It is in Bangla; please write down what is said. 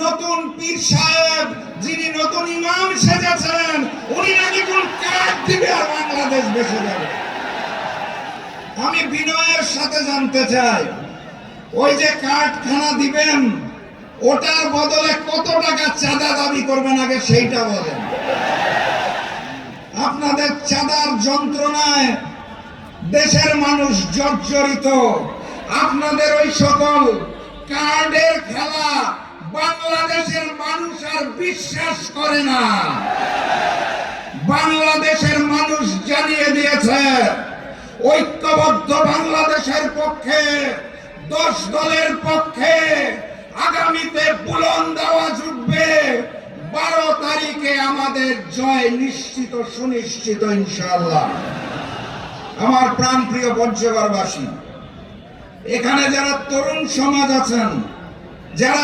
নতুন পীর সাহেব যিনি নতুন ইমাম সেজেছেন উনি নাকি কোন কার্ড দিবে আর বাংলাদেশ বেঁচে যাবে। আমি বিনয়ের সাথে জানতে চাই, ওই যে কার্ডখানা দিবেন ওটার বদলে কত টাকা চাঁদা দাবি করবেন আগে সেইটা বলেন। আপনাদের চাঁদার যন্ত্রণায় দেশের মানুষ জর্জরিত। আপনাদের ওই সকল কার্ডের খেলা বাংলাদেশের মানুষ আর বিশ্বাস করে না। বাংলাদেশের মানুষ জানিয়ে দিয়েছে ঐক্যবদ্ধ বাংলাদেশের পক্ষে 10 দলের পক্ষে আগামীতে বুলন্দ আওয়াজ উঠবে। 12 তারিখে আমাদের জয় নিশ্চিত সুনিশ্চিত ইনশাআল্লাহ। আমার প্রাণপ্রিয় পঞ্চগড়বাসী, এখানে যারা তরুণ সমাজ আছেন, যারা